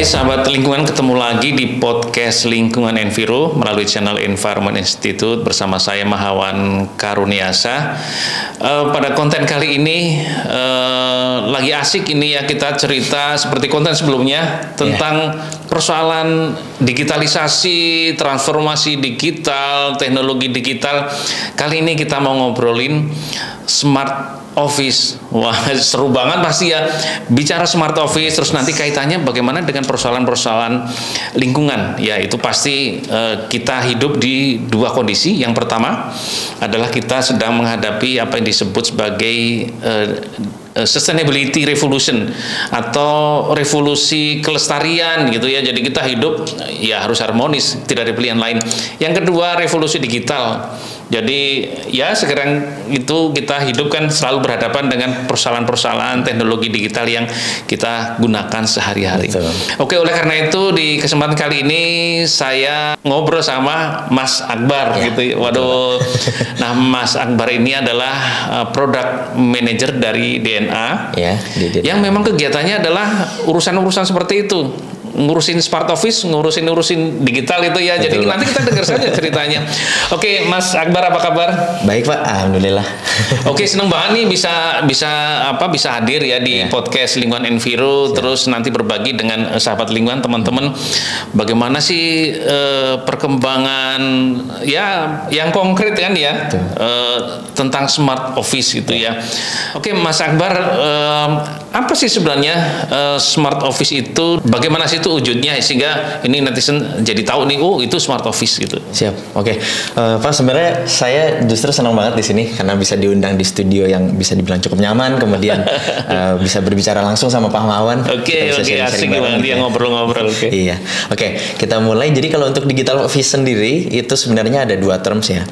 Hai sahabat lingkungan, ketemu lagi di podcast Lingkungan Enviro melalui channel Environment Institute bersama saya Mahawan Karuniasa. Pada konten kali ini lagi asik ini ya, kita cerita seperti konten sebelumnya tentang persoalan digitalisasi, transformasi digital, teknologi digital. Kali ini kita mau ngobrolin smart office. Wah, seru banget pasti ya bicara smart office, terus nanti kaitannya bagaimana dengan persoalan-persoalan lingkungan. Ya, itu pasti kita hidup di dua kondisi. Yang pertama adalah kita sedang menghadapi apa yang disebut sebagai sustainability revolution atau revolusi kelestarian gitu ya. Jadi kita hidup ya harus harmonis, tidak ada pilihan lain. Yang kedua, revolusi digital. Jadi ya sekarang itu kita hidup kan selalu berhadapan dengan persoalan-persoalan teknologi digital yang kita gunakan sehari-hari. Oke, oleh karena itu di kesempatan kali ini saya ngobrol sama Mas Akbar gitu. Waduh. Nah, Mas Akbar ini adalah product manager dari DNA. Yang memang kegiatannya adalah urusan-urusan seperti itu. Ngurusin smart office, ngurusin digital itu ya. Betul. Jadi nanti kita dengar saja ceritanya. Oke, Mas Akbar, apa kabar? Baik, Pak. Alhamdulillah. Oke, senang banget nih bisa hadir ya di podcast Lingkungan Enviro. Terus nanti berbagi dengan sahabat lingkungan, teman-teman, bagaimana sih perkembangan ya yang konkret kan ya tentang smart office gitu ya. Oke, Mas Akbar, apa sih sebenarnya smart office itu? Bagaimana sih itu wujudnya sehingga ini netizen jadi tahu nih, oh itu smart office gitu. Siap. Oke. Pak, sebenarnya saya justru senang banget di sini karena bisa diundang di studio yang bisa dibilang cukup nyaman, kemudian bisa berbicara langsung sama Pak Mahawan. Oke, asik banget dia ngobrol-ngobrol. Iya. Oke, kita mulai. Jadi kalau untuk digital office sendiri itu sebenarnya ada dua terms ya.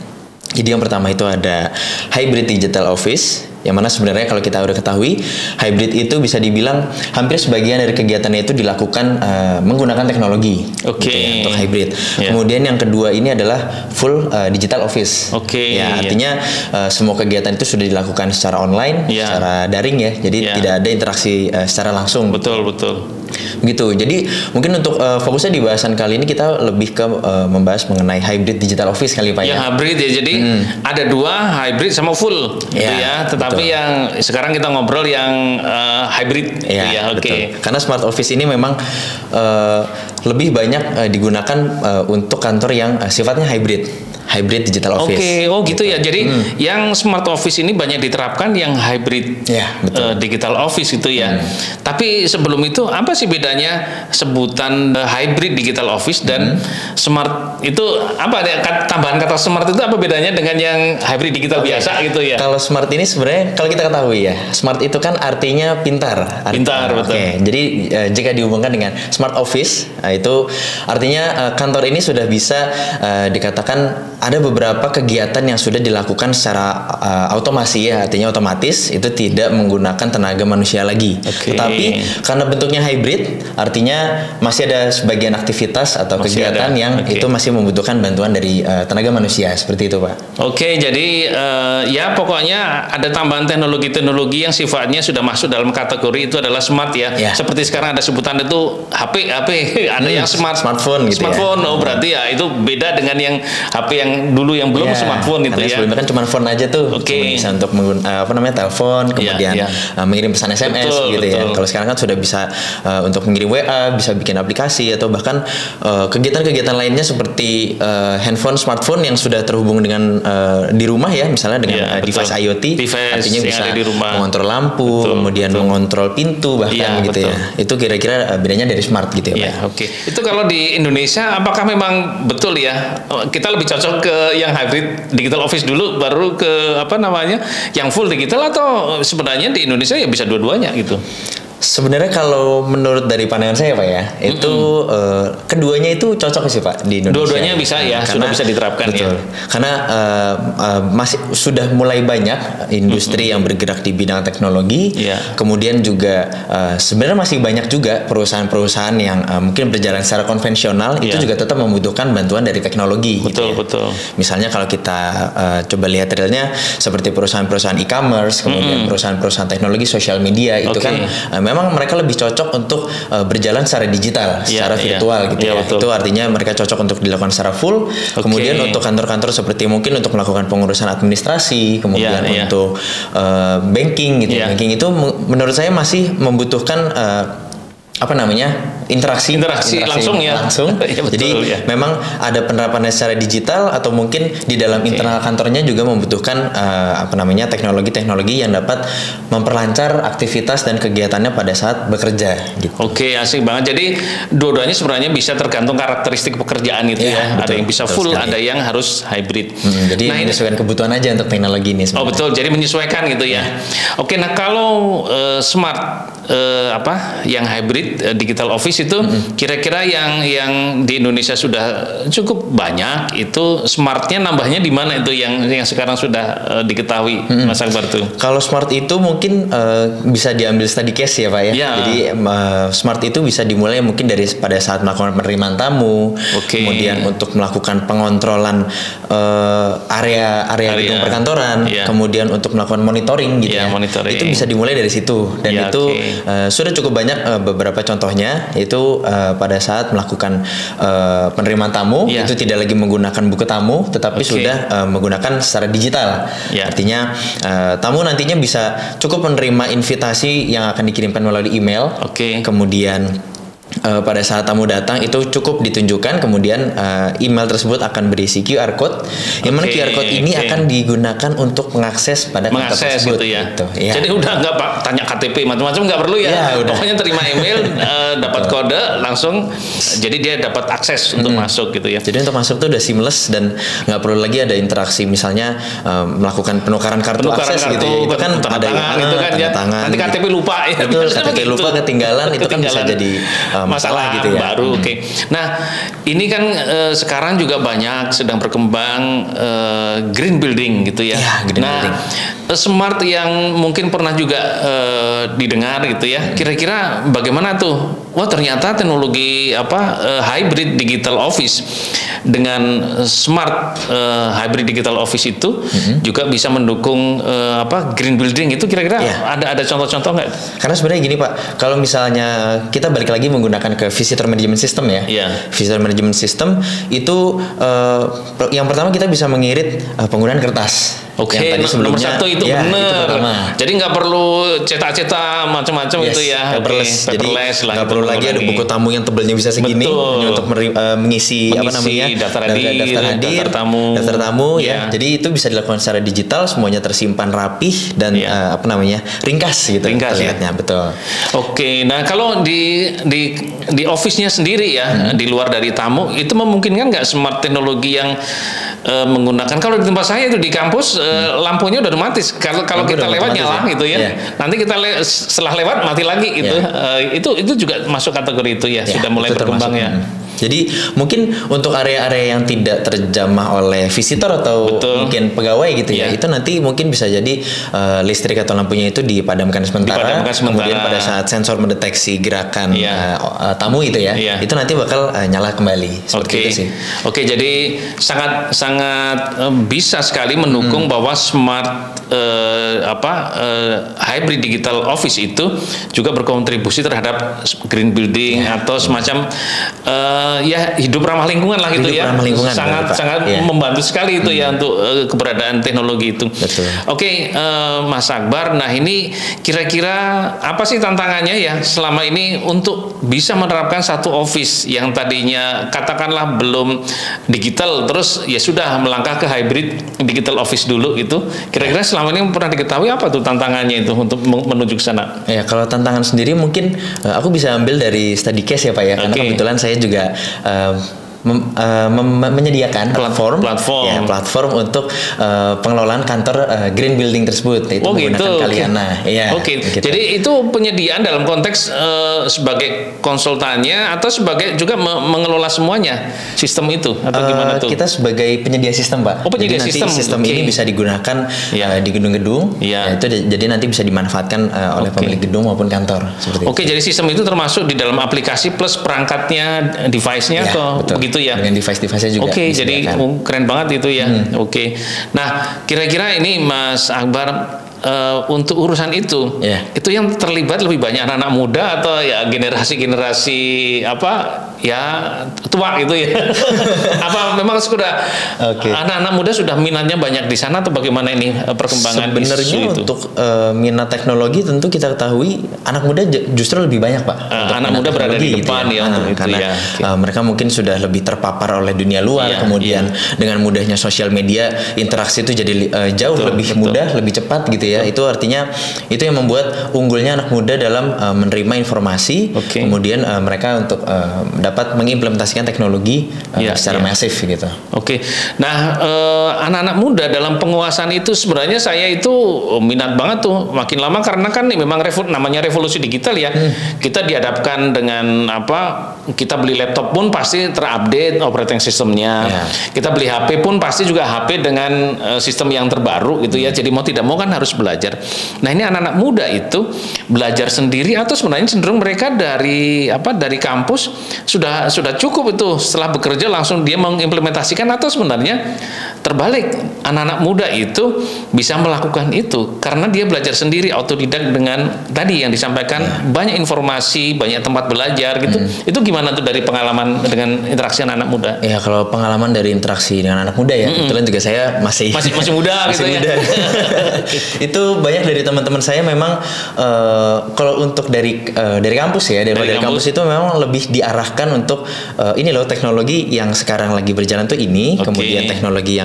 Jadi yang pertama itu ada hybrid digital office, yang mana sebenarnya kalau kita udah ketahui hybrid itu bisa dibilang hampir sebagian dari kegiatannya itu dilakukan menggunakan teknologi. Gitu ya, untuk hybrid. Kemudian yang kedua ini adalah full digital office. Ya, artinya semua kegiatan itu sudah dilakukan secara online, secara daring ya. Jadi tidak ada interaksi secara langsung. Betul. Begitu. Jadi mungkin untuk fokusnya di bahasan kali ini kita lebih ke membahas mengenai hybrid digital office kali Pak ya. Hybrid ya. Jadi ada dua, hybrid sama full gitu ya. Tetapi yang sekarang kita ngobrol yang hybrid gitu ya. Oke. Karena smart office ini memang lebih banyak digunakan untuk kantor yang sifatnya hybrid digital office. Oke, gitu ya. Jadi yang smart office ini banyak diterapkan yang hybrid digital office gitu ya. Tapi sebelum itu apa sih bedanya sebutan hybrid digital office dan smart itu apa? Tambahan kata smart itu apa bedanya dengan yang hybrid digital biasa gitu ya? Kalau smart ini sebenarnya kalau kita ketahui ya, smart itu kan artinya pintar. Pintar, betul. Jadi jika dihubungkan dengan smart office, itu artinya kantor ini sudah bisa dikatakan ada beberapa kegiatan yang sudah dilakukan secara otomasi ya, artinya otomatis itu tidak menggunakan tenaga manusia lagi. Tapi karena bentuknya hybrid, artinya masih ada sebagian aktivitas atau kegiatan yang itu masih membutuhkan bantuan dari tenaga manusia, seperti itu Pak. Jadi ya pokoknya ada tambahan teknologi-teknologi yang sifatnya sudah masuk dalam kategori itu adalah smart ya. Seperti sekarang ada sebutan itu HP, ada yang smartphone gitu smartphone. Oh, berarti ya itu beda dengan yang HP yang dulu yang belum smartphone itu ya. Sebelumnya kan cuma phone aja tuh. Bisa untuk telepon, kemudian mengirim pesan SMS gitu ya. Kalau sekarang kan sudah bisa untuk mengirim WA, bisa bikin aplikasi atau bahkan kegiatan-kegiatan lainnya seperti handphone, smartphone yang sudah terhubung dengan di rumah ya, misalnya dengan device IoT, artinya bisa mengontrol lampu, kemudian mengontrol pintu bahkan gitu ya. Itu kira-kira bedanya dari smart gitu ya Pak. Itu kalau di Indonesia apakah memang betul ya kita lebih cocok ke yang hybrid digital office dulu baru ke yang full digital, atau sebenarnya di Indonesia ya bisa dua-duanya gitu? Sebenarnya kalau menurut dari pandangan saya Pak ya, itu keduanya itu cocok sih Pak di Indonesia. Dua-duanya bisa ya, sudah bisa diterapkan. Betul. Karena masih sudah mulai banyak industri yang bergerak di bidang teknologi. Kemudian juga sebenarnya masih banyak juga perusahaan-perusahaan yang mungkin berjalan secara konvensional itu juga tetap membutuhkan bantuan dari teknologi. Betul. Misalnya kalau kita coba lihat realnya seperti perusahaan-perusahaan e-commerce, kemudian perusahaan-perusahaan teknologi sosial media itu kan memang mereka lebih cocok untuk berjalan secara digital, secara virtual gitu ya. Betul. Itu artinya mereka cocok untuk dilakukan secara full. Kemudian untuk kantor-kantor seperti mungkin untuk melakukan pengurusan administrasi, kemudian untuk banking gitu. Banking itu menurut saya masih membutuhkan interaksi langsung ya. Langsung. Ya, betul, jadi memang ada penerapannya secara digital atau mungkin di dalam internal kantornya juga membutuhkan teknologi-teknologi yang dapat memperlancar aktivitas dan kegiatannya pada saat bekerja gitu. Oke, asik banget. Jadi dua-duanya sebenarnya bisa tergantung karakteristik pekerjaan itu ya. Betul, ada yang bisa full, ada yang harus hybrid. Jadi menyesuaikan kebutuhan aja untuk teknologi ini sebenarnya. Oh betul, jadi menyesuaikan gitu ya. Oke, nah kalau smart yang hybrid digital office itu kira-kira yang di Indonesia sudah cukup banyak, itu smartnya nambahnya di mana itu yang sekarang sudah diketahui Mas Akbar tuh? Kalau smart itu mungkin bisa diambil study case ya Pak ya. Jadi smart itu bisa dimulai mungkin dari pada saat melakukan penerimaan tamu, kemudian untuk melakukan pengontrolan area gedung perkantoran, kemudian untuk melakukan monitoring gitu itu bisa dimulai dari situ dan itu sudah cukup banyak beberapa contohnya itu pada saat melakukan penerimaan tamu itu tidak lagi menggunakan buku tamu tetapi sudah menggunakan secara digital. Artinya tamu nantinya bisa cukup menerima invitasi yang akan dikirimkan melalui email. Kemudian pada saat tamu datang itu cukup ditunjukkan, kemudian email tersebut akan berisi QR code. Yang mana QR code ini akan digunakan untuk mengakses pada kantor tersebut. Gitu ya. Jadi udah nggak tanya KTP macam-macam, nggak perlu ya. Pokoknya terima email, dapat kode langsung. Jadi dia dapat akses untuk masuk gitu ya. Jadi untuk masuk tuh udah seamless dan nggak perlu lagi ada interaksi, misalnya melakukan penukaran kartu akses gitu ya. Itu kan ada tangan. Nanti KTP lupa ya. Betul, KTP lupa ketinggalan itu kan bisa jadi masalah gitu ya. Baru Nah, ini kan sekarang juga banyak sedang berkembang green building gitu ya. Building. Smart yang mungkin pernah juga didengar gitu ya. Kira-kira bagaimana tuh? Wah, ternyata teknologi hybrid digital office dengan smart hybrid digital office itu juga bisa mendukung green building itu. Kira-kira ada contoh-contoh nggak? Karena sebenarnya gini Pak, kalau misalnya kita balik lagi menggunakan ke visitor management system ya. Visitor management system itu yang pertama kita bisa mengirit penggunaan kertas. Yang tadi sebelumnya, nomor satu itu benar. Jadi nggak perlu cetak-cetak macam-macam itu ya. Paperless. Jadi nggak perlu lagi ada buku tamu yang tebalnya bisa segini untuk mengisi daftar hadir, daftar tamu ya. Jadi itu bisa dilakukan secara digital, semuanya tersimpan rapih dan ringkas gitu. Terlihatnya betul. Nah kalau di office-nya sendiri ya, di luar dari tamu itu memungkinkan nggak smart teknologi yang menggunakan, kalau di tempat saya itu di kampus lampunya udah otomatis, kalau kita lewat nyala gitu ya. Nanti kita setelah lewat mati lagi gitu. Itu juga masuk kategori itu ya, sudah mulai berkembang ya. Jadi mungkin untuk area-area yang tidak terjamah oleh visitor atau mungkin pegawai gitu ya, itu nanti mungkin bisa jadi listrik atau lampunya itu dipadamkan sementara. Kemudian pada saat sensor mendeteksi gerakan tamu itu ya, itu nanti bakal nyala kembali. Seperti itu sih. Jadi sangat bisa sekali mendukung bahwa smart hybrid digital office itu juga berkontribusi terhadap green building atau semacam hidup ramah lingkungan lah gitu ya. Sangat membantu sekali itu ya untuk keberadaan teknologi itu. Mas Akbar, nah ini kira-kira apa sih tantangannya ya selama ini untuk bisa menerapkan satu office yang tadinya katakanlah belum digital, terus ya sudah melangkah ke hybrid digital office dulu gitu. Kira-kira selama ini pernah diketahui apa tuh tantangannya itu untuk menuju ke sana? Ya, kalau tantangan sendiri mungkin aku bisa ambil dari study case ya Pak ya, karena kebetulan saya juga menyediakan platform untuk pengelolaan kantor green building tersebut, itu menggunakan Kaliana. Gitu. Jadi itu penyediaan dalam konteks sebagai konsultannya atau sebagai juga mengelola semuanya sistem itu atau gimana tuh? Kita sebagai penyedia sistem Pak. Penyedia jadi nanti sistem ini bisa digunakan di gedung-gedung. Itu jadi nanti bisa dimanfaatkan oleh pemilik gedung maupun kantor. Jadi sistem itu termasuk di dalam aplikasi plus perangkatnya, device-nya atau begitu ya? Dengan device-device-nya juga. Jadi keren banget itu ya. Nah, kira-kira ini Mas Akbar, untuk urusan itu, itu yang terlibat lebih banyak anak-anak muda atau ya generasi apa ya tua gitu ya? Apa memang sudah anak-anak muda sudah minatnya banyak di sana atau bagaimana ini perkembangan sebenarnya isu itu? Untuk minat teknologi tentu kita ketahui anak muda justru lebih banyak, Pak. Anak muda berada di depan gitu ya, untuk itu karena ya. Mereka mungkin sudah lebih terpapar oleh dunia luar, kemudian dengan mudahnya sosial media interaksi itu jadi jauh lebih mudah, lebih cepat gitu ya. Itu artinya itu yang membuat unggulnya anak muda dalam menerima informasi, kemudian mereka untuk dapat mengimplementasikan teknologi secara masif gitu. Nah, anak-anak muda dalam penguasaan itu sebenarnya saya itu minat banget tuh makin lama karena kan memang namanya revolusi digital ya. Kita dihadapkan dengan apa? Kita beli laptop pun pasti terupdate operating sistemnya. Kita beli HP pun pasti juga HP dengan sistem yang terbaru gitu ya. Jadi mau tidak mau kan harus belajar. Nah, ini anak-anak muda itu belajar sendiri atau sebenarnya cenderung mereka dari kampus sudah cukup itu setelah bekerja langsung dia mengimplementasikan, atau sebenarnya terbalik, anak-anak muda itu bisa melakukan itu karena dia belajar sendiri autodidak dengan tadi yang disampaikan banyak informasi, banyak tempat belajar gitu. Itu gimana tuh dari pengalaman dengan interaksi anak-anak muda? Ya, kalau pengalaman dari interaksi dengan anak muda ya, kebetulan juga saya masih muda gitu ya. Itu banyak dari teman-teman saya memang kalau untuk dari kampus ya, dari kampus itu memang lebih diarahkan untuk ini loh teknologi yang sekarang lagi berjalan tuh ini, kemudian teknologi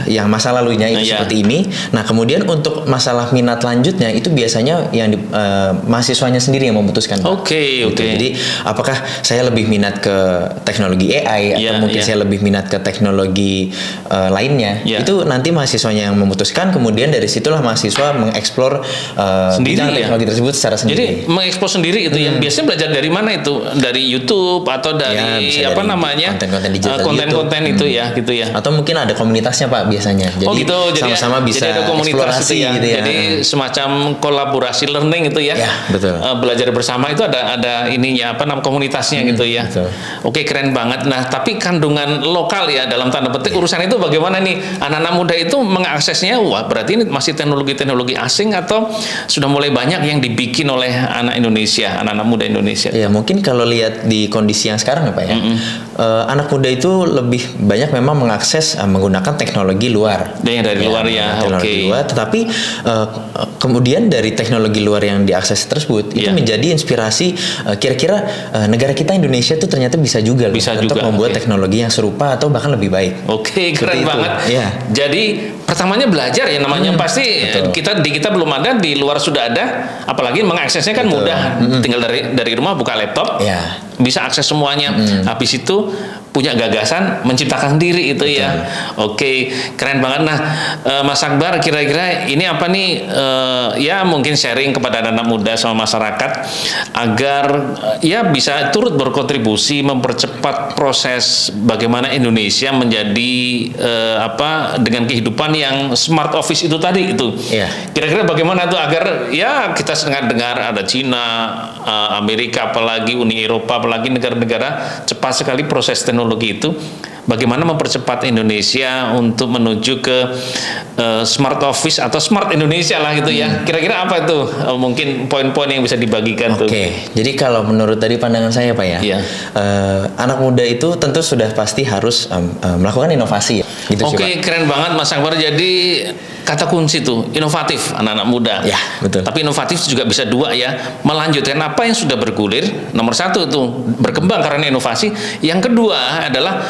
yang masa lalunya itu seperti ini. Nah, kemudian untuk masalah minat lanjutnya itu biasanya yang mahasiswanya sendiri yang memutuskan. Jadi apakah saya lebih minat ke teknologi AI atau mungkin saya lebih minat ke teknologi lainnya, itu nanti mahasiswanya yang memutuskan. Kemudian dari situlah mahasiswa mengeksplor bidang teknologi tersebut secara sendiri. Jadi mengeksplor sendiri itu ya. Biasanya belajar dari mana itu? Dari YouTube atau dari konten-konten itu ya gitu ya. Atau mungkin ada komunitasnya, Pak, biasanya. Jadi sama-sama bisa ada komunitas eksplorasi gitu ya. Jadi semacam kolaborasi learning itu ya. Betul. Belajar bersama itu ada ininya komunitasnya gitu ya. Keren banget. Nah, tapi kandungan lokal ya dalam tanda petik urusan itu bagaimana nih? Anak-anak muda itu mengaksesnya, wah berarti ini masih teknologi-teknologi asing atau sudah mulai banyak yang dibikin oleh anak-anak muda Indonesia? Ya, mungkin kalau lihat di kondisi yang sekarang ya, Pak ya. Anak muda itu lebih banyak memang mengakses menggunakan teknologi luar. Dari luar ya. Teknologi luar, tetapi kemudian dari teknologi luar yang diakses tersebut itu menjadi inspirasi kira-kira negara kita Indonesia itu ternyata bisa juga untuk membuat teknologi yang serupa atau bahkan lebih baik. Keren banget. Jadi pertamanya belajar ya namanya pasti kita belum ada, di luar sudah ada, apalagi mengaksesnya kan mudah. Tinggal dari rumah buka laptop, bisa akses semuanya. Habis itu punya gagasan menciptakan diri itu ya. Keren banget. Nah, Mas Akbar, kira-kira ini apa nih ya mungkin sharing kepada anak muda sama masyarakat agar ya bisa turut berkontribusi mempercepat proses bagaimana Indonesia menjadi dengan kehidupan yang smart office itu tadi itu. Kira-kira bagaimana tuh agar ya kita dengar ada Cina, Amerika, apalagi Uni Eropa, apalagi negara-negara cepat sekali proses teknologi itu. Bagaimana mempercepat Indonesia untuk menuju ke smart office atau smart Indonesia lah gitu ya. Kira-kira apa itu mungkin poin-poin yang bisa dibagikan tuh? Jadi kalau menurut tadi pandangan saya, Pak ya, anak muda itu tentu sudah pasti harus melakukan inovasi. Gitu sih, Pak. Keren banget Mas Akbar. Jadi kata kunci tuh inovatif anak-anak muda. Betul. Tapi inovatif juga bisa dua ya, melanjutkan apa yang sudah bergulir. Nomor satu tuh berkembang karena inovasi. Yang kedua adalah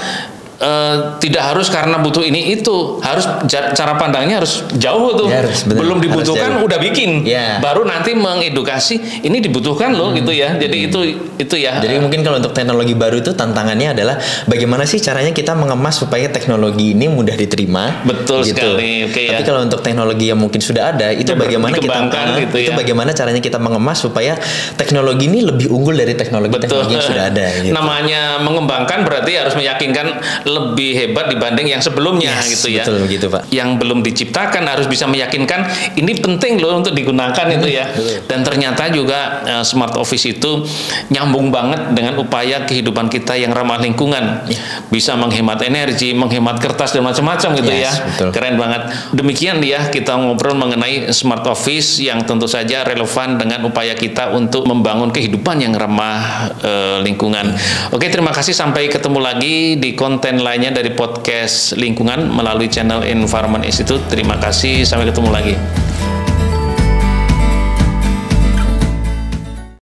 tidak harus karena butuh ini itu, harus cara pandangnya harus jauh tuh. Belum dibutuhkan udah bikin, baru nanti mengedukasi ini dibutuhkan loh gitu ya. Jadi itu ya. Jadi mungkin kalau untuk teknologi baru itu tantangannya adalah bagaimana sih caranya kita mengemas supaya teknologi ini mudah diterima. Betul sekali. Tapi kalau untuk teknologi yang mungkin sudah ada itu bagaimana bagaimana caranya kita mengemas supaya teknologi ini lebih unggul dari teknologi yang sudah ada. Namanya mengembangkan berarti harus meyakinkan lebih hebat dibanding yang sebelumnya gitu ya. Betul begitu Pak. Yang belum diciptakan harus bisa meyakinkan ini penting loh untuk digunakan itu ya. Dan ternyata juga smart office itu nyambung banget dengan upaya kehidupan kita yang ramah lingkungan. Bisa menghemat energi, menghemat kertas dan macam-macam gitu ya. Betul. Keren banget. Demikian ya kita ngobrol mengenai smart office yang tentu saja relevan dengan upaya kita untuk membangun kehidupan yang ramah lingkungan. Oke, terima kasih, sampai ketemu lagi di konten lainnya dari podcast lingkungan melalui channel Environment Institute. Terima kasih, sampai ketemu lagi.